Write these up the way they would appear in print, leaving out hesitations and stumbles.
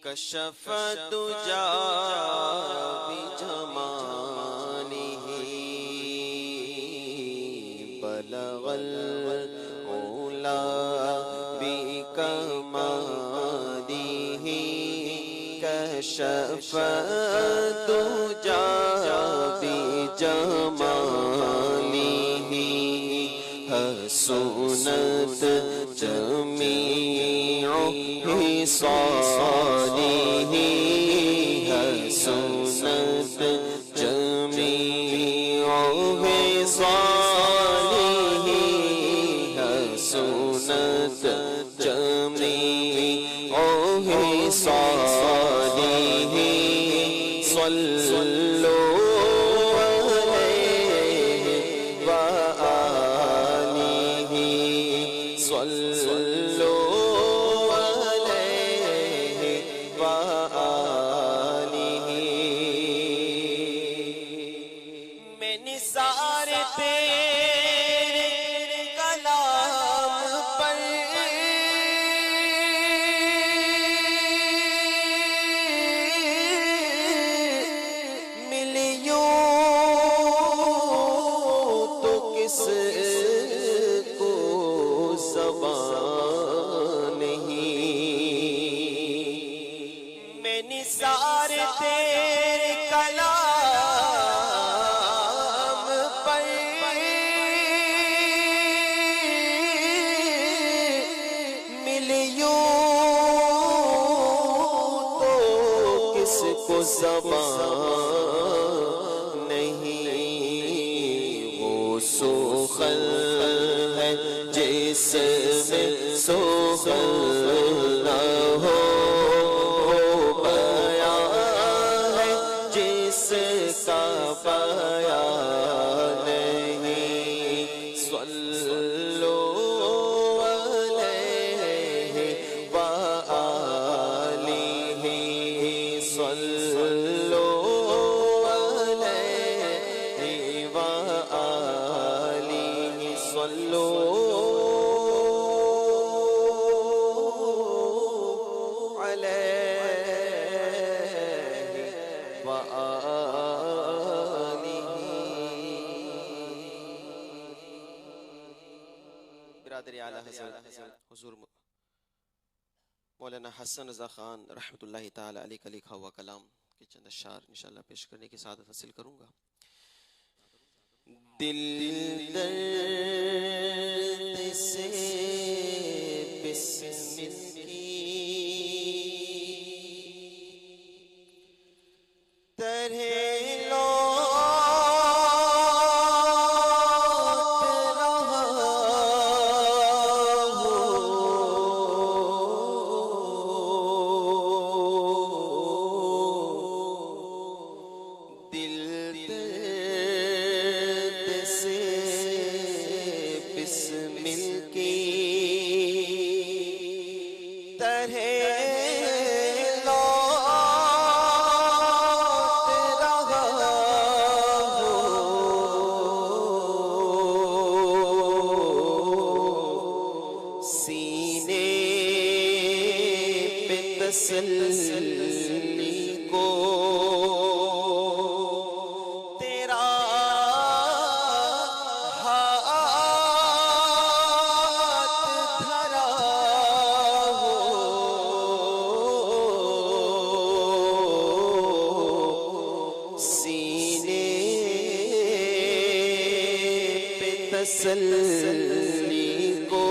کشف دجا بجماله بلغ العلا بکماله کشف دجا بجماله حسنت جمیع خصاله حسنت جمیع خصاله حسنت جمیع خصاله صلوا زبان نہیں وہ سخن ہے جس میں سخن نہ ہو وہ بیان ہے جس کا بیان نہیں صلو علیہ وآلہ صلو حضور مولانا حسن رضا خان رحمت اللہ تعالی علیہ کا لکھا ہوا کلام کے چند اشعار انشاءاللہ پیش کرنے کی سعادت حاصل کروں گا۔ دل درد سے بسم کی طرح تسلی کو تیرا ہاتھ دھرا ہو سینے پہ تسلی کو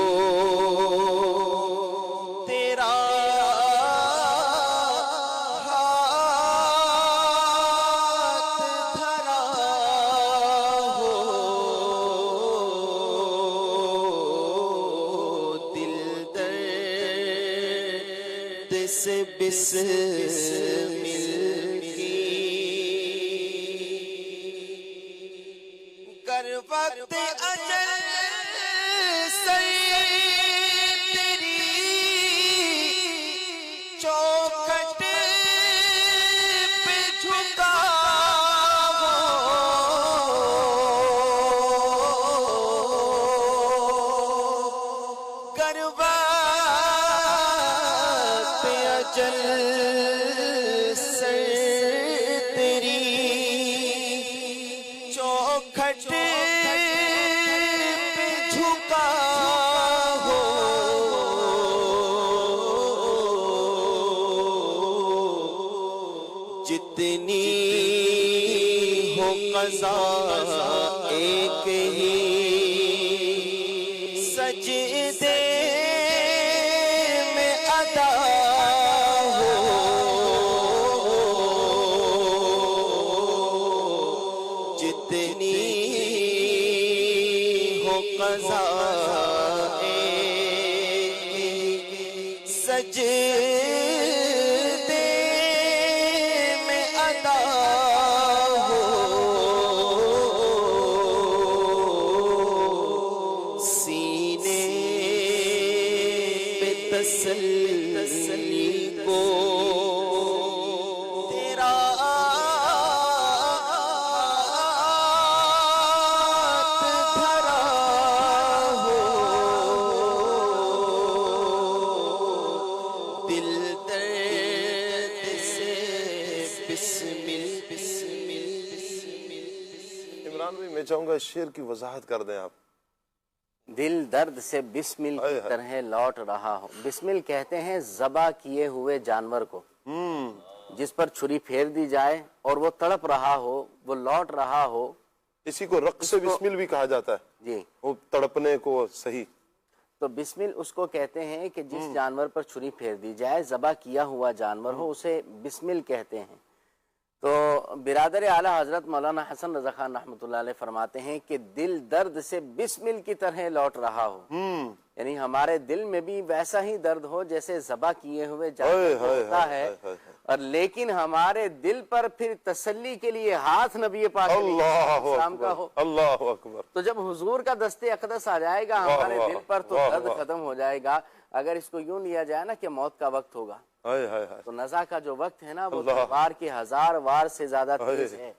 بسم کی گر وقت اجل تیری چوکھٹ پہ جھکا گر وقت اجل چوکھٹ پہ جھکا ہو، جتنی ہو قضا ایک ہی سجدے میں ادا ہو، جتنی ہو قضا ایک ہی سجدے میں ادا ہو، سینے پہ تسلی کو تیرا ہاتھ دھرا ہو، دل درد سے بسمل بسمل بسمل۔ عمران بھائی میں چاہوں گا اس شعر کی وضاحت کر دیں آپ۔ دل درد سے بسمل کی طرح لوٹ رہا ہو۔ بسمل کہتے ہیں ذبح کیے ہوئے جانور کو، جس پر چھری پھیر دی جائے اور وہ تڑپ رہا ہو، وہ لوٹ رہا ہو۔ اسی کو رقص بسمل بھی کہا جاتا ہے، جی، وہ تڑپنے کو صحیح۔ تو بسمل اس کو کہتے ہیں کہ جس جانور پر چھری پھیر دی جائے، ذبح کیا ہوا جانور ہو، اسے بسمل کہتے ہیں۔ تو برادر اعلیٰ حضرت مولانا حسن رضا خان رحمۃ اللہ علیہ فرماتے ہیں کہ دل درد سے بسمل کی طرح لوٹ رہا ہو، یعنی ہمارے دل میں بھی ویسا ہی درد ہو جیسے ذبح کیے ہوئے جانور ہوتا ہے، اور لیکن ہمارے دل پر پھر تسلی کے لیے ہاتھ نبی پاک علیہ السلام کا ہو۔ اللہ اکبر۔ تو جب حضور کا دست اقدس آ جائے گا ہمارے دل پر تو درد ختم ہو جائے گا۔ اگر اس کو یوں لیا جائے نا کہ موت کا وقت ہوگا، تو نزا کا جو وقت ہے نا وہ تلوار کے 1000 وار سے زیادہ تیز ہے،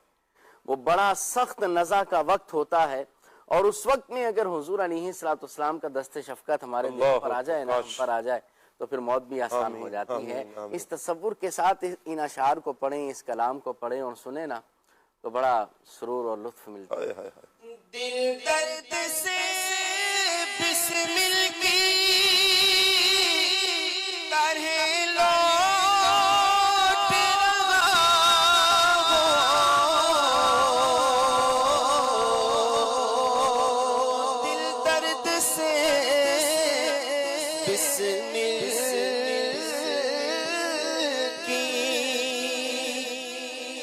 وہ بڑا سخت نزا کا وقت ہوتا ہے، اور اس وقت میں اگر حضور علیہ السلام کا دست شفقت ہمارے دل پر آ جائے نا، ہم پر آ جائے، تو پھر موت بھی آسان ہو جاتی ہے۔ اس تصور کے ساتھ ان اشعار کو پڑھیں، اس کلام کو پڑھیں اور سنیں نا، تو بڑا سرور اور لطف ملتا ہے۔ دل درد سے بسمل کی طرح لوٹ رہا ہو، دل درد سے بسمل کی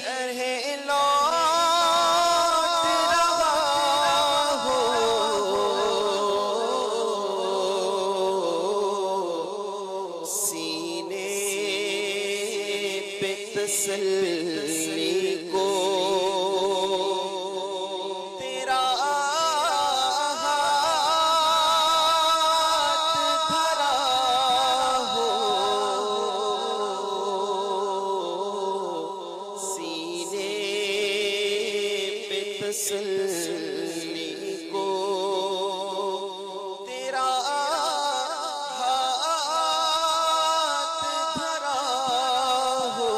طرح لوٹ رہا ہو، سینے پہ تسلی کو تیرا ہاتھ دھرا ہو، سینے پہ تسلی کو تیرا ہاتھ دھرا ہو،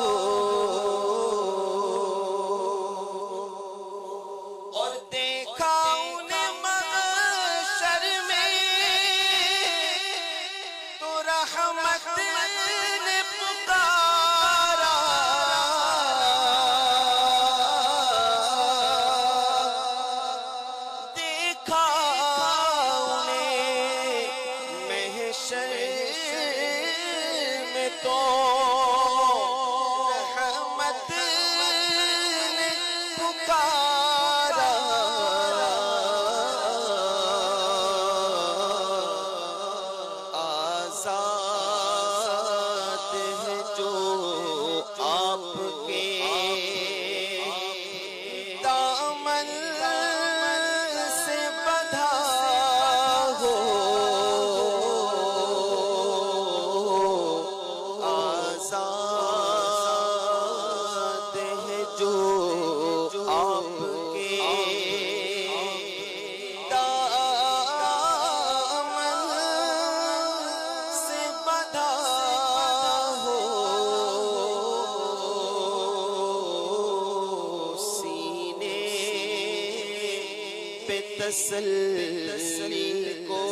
پہ تسلی کو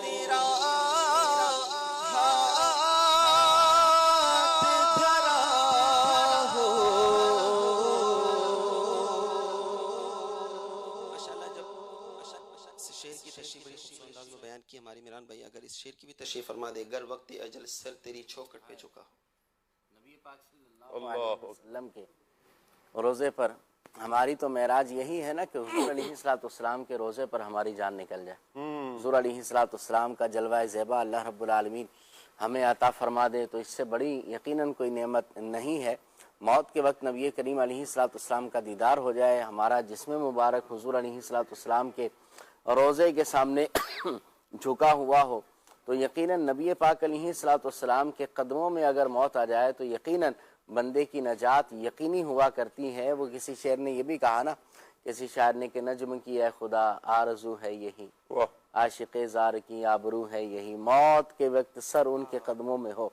تیرا ہاتھ دھرا ہو. ماشاءاللہ جب اس شعر کی تشریح بڑی خوبصورت انداز میں بیان کی ہماری میران بھائی، اگر اس شعر کی بھی تشریح فرما دے، گر وقت اجل سر تیری چوکھٹ پہ جھکا. نبی پاک صلی اللہ علیہ وسلم کے روزے پر ہماری تو معراج یہی ہے نا کہ حضور علیہ السلام کے روزے پر ہماری جان نکل جائے. حضور علیہ السلام کا جلوہ زیبا اللہ رب العالمین ہمیں عطا فرما دے تو اس سے بڑی یقیناً کوئی نعمت نہیں ہے. موت کے وقت نبی کریم علیہ السلام کا دیدار ہو جائے، ہمارا جسم مبارک حضور علیہ السلام کے روزے کے سامنے جھکا ہوا ہو تو یقیناً نبی پاک علیہ السلام کے قدموں میں اگر موت آ جائے تو یقیناً بندے کی نجات یقینی ہوا کرتی ہے. وہ کسی شاعر نے یہ بھی کہا نا، کسی شاعر نے کہ نجم کی اے خدا آرزو ہے یہی، عاشق زار کی آبرو ہے یہی، موت کے وقت سر ان کے قدموں میں ہو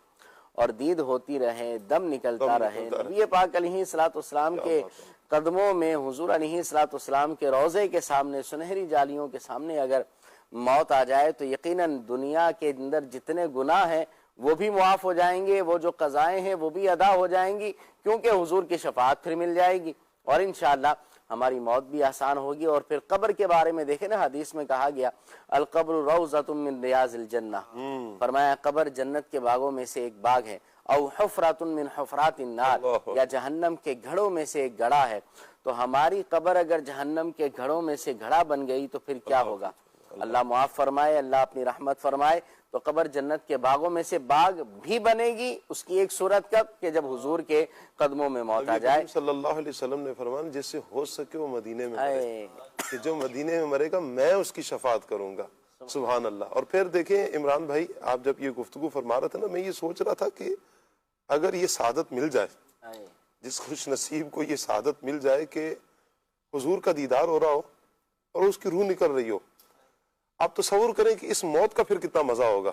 اور دید ہوتی رہے، دم نکلتا رہے. نبی پاک علیہ السلام کے قدموں میں حضور علیہ السلام کے روزے کے سامنے سنہری جالیوں کے سامنے اگر موت آ جائے تو یقیناً دنیا کے اندر جتنے گناہ ہیں وہ بھی معاف ہو جائیں گے، وہ جو قضائیں ہیں وہ بھی ادا ہو جائیں گی، کیونکہ حضور کی شفاعت پھر مل جائے گی اور انشاءاللہ ہماری موت بھی آسان ہوگی. اور پھر قبر کے بارے میں دیکھیں نا، حدیث میں کہا گیا القبر روضۃ من ریاض الجنہ، فرمایا قبر جنت کے باغوں میں سے ایک باغ ہے. او حفرۃ من حفرات النار، یا جہنم کے گھڑوں میں سے ایک گڑھا ہے. تو ہماری قبر اگر جہنم کے گھڑوں میں سے گھڑا بن گئی تو پھر کیا ہوگا؟ اللہ معاف فرمائے، اللہ اپنی رحمت فرمائے. تو قبر جنت کے باغوں میں سے باغ بھی بنے گی. اس کی ایک صورت کب کہ جب حضور کے قدموں میں موت آ جائے. صلی اللہ علیہ وسلم نے فرمایا جس سے ہو سکے وہ مدینے میں مرے، کہ جو مدینے میں مرے گا میں اس کی شفاعت کروں گا. سبحان اللہ. اور پھر دیکھیں عمران بھائی، آپ جب یہ گفتگو فرما رہا تھا نا، میں یہ سوچ رہا تھا کہ اگر یہ سعادت مل جائے، جس خوش نصیب کو یہ سعادت مل جائے کہ حضور کا دیدار ہو رہا ہو اور اس کی روح نکل رہی ہو، آپ تصور کریں کہ اس موت کا پھر کتنا مزہ ہوگا.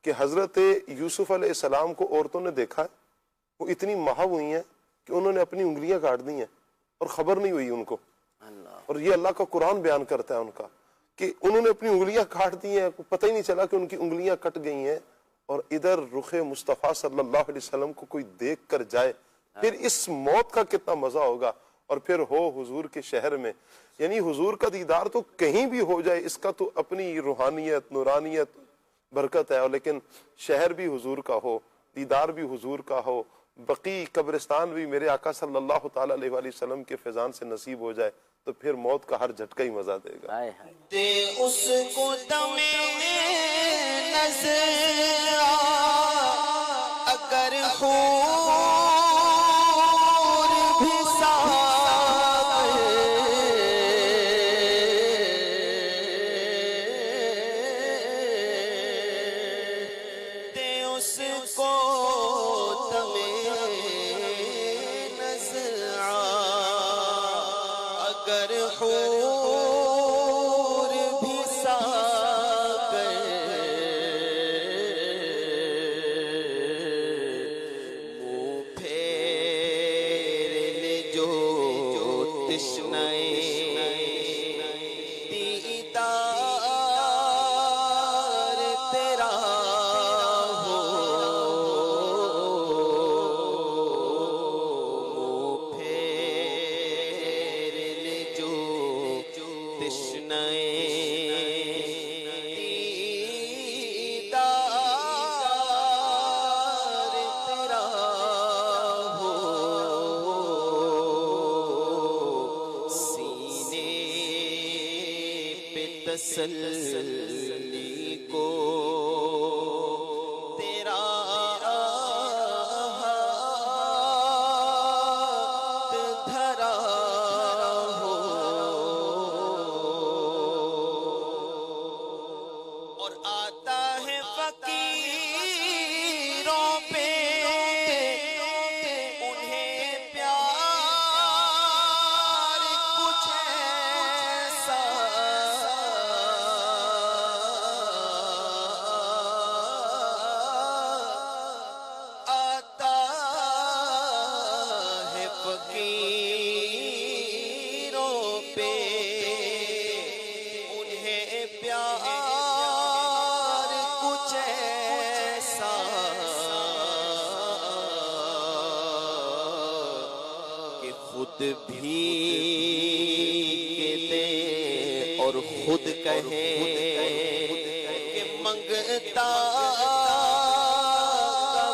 کہ حضرت یوسف علیہ السلام کو عورتوں نے دیکھا ہے، وہ اتنی محو ہوئی ہیں کہ انہوں نے اپنی انگلیاں کاٹ دی ہیں اور خبر نہیں ہوئی ان کو. اور یہ اللہ کا قرآن بیان کرتا ہے ان کا کہ انہوں نے اپنی انگلیاں کاٹ دی ہیں، پتہ ہی نہیں چلا کہ ان کی انگلیاں کٹ گئی ہیں. اور ادھر رخ مصطفیٰ صلی اللہ علیہ وسلم کو کوئی دیکھ کر جائے، پھر اس موت کا کتنا مزہ ہوگا. اور پھر ہو حضور کے شہر میں، یعنی حضور کا دیدار تو کہیں بھی ہو جائے، اس کا تو اپنی روحانیت نورانیت برکت ہے. اور لیکن شہر بھی حضور کا ہو، دیدار بھی حضور کا ہو، بقی قبرستان بھی میرے آقا صلی اللہ تعالی علیہ وآلہ وسلم کے فیضان سے نصیب ہو جائے تو پھر موت کا ہر جھٹکا ہی مزہ دے گا. دے اس کو دم نظر اگر خون بھی ساغر دے اس کو دم نظر اگر خون تسلی کو تیرا ہاتھ دھرا ہو اور آتا ہے فقیروں پہ انہیں پیار کچھ ایسا اور خود کہے کہ منگتا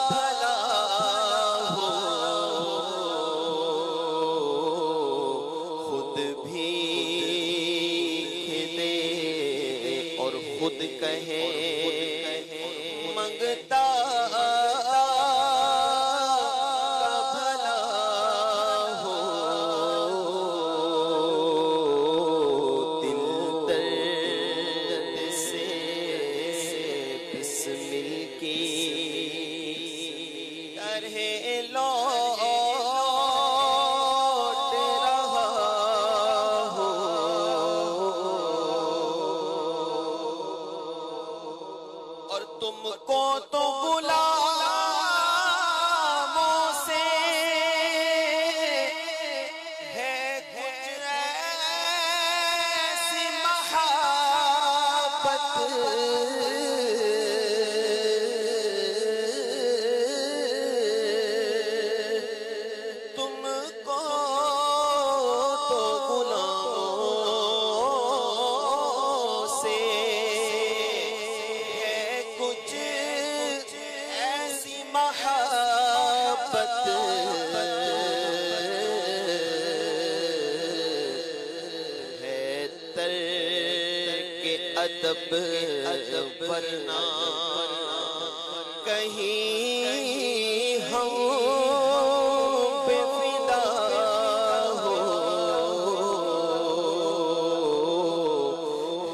بھلا ہو، خود بھی دے اور خود کہے منگتا بھلا ہو، دل درد سے بسمل کی طرح لوٹ رہا ہو، اور تم کو تو غلاموں سے ہے کچھ ایسی محبت، تم کو تو غلاموں سے ہے کچھ ایسی محبت، ہے ترک ادب ورنہ کہیں ہم پہ فدا ہو،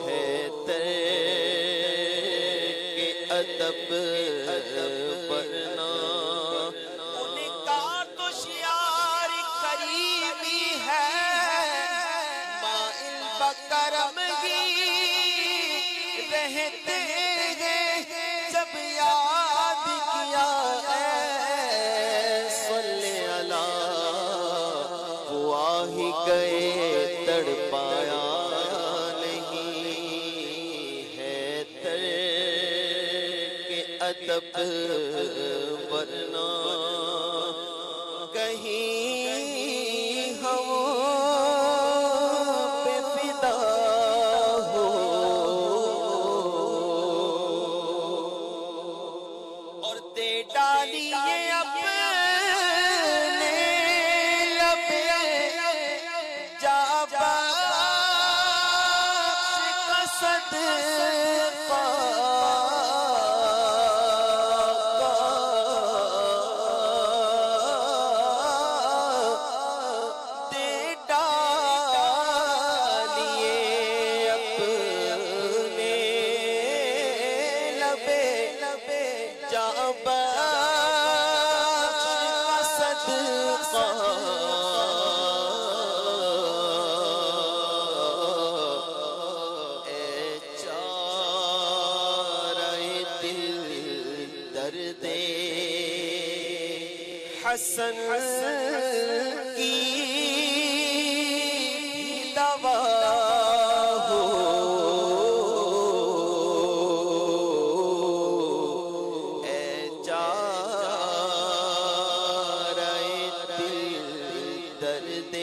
ہے ترک ادب ورنہ ان کا تو شعار کریمی ہے، مائل بکرمگی رہتے ہیں جب یاد کیا ہے، صلی اللہ ہوا ہی گئے تڑپایا نہیں، ہے ترک ادب ورنہ کہیں ہم پہ فدا ہو، اور دے ڈالیے اپنے لب جا بخش کا صدقہ، دے ڈالیے اپنے لبے جا بخش کا صدقہ، اے چارہ دل درد حسن کی دوا ہو، اے چارہ دل درد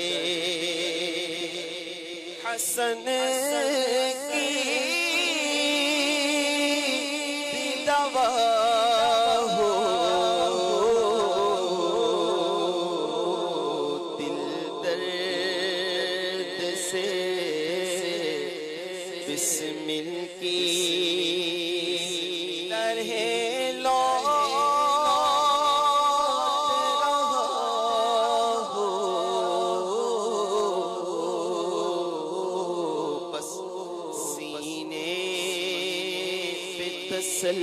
حسن کی دوا ہو، دل درد سے بسمل کی طرح لوٹ رہا ہو، بس سینے پہ تسل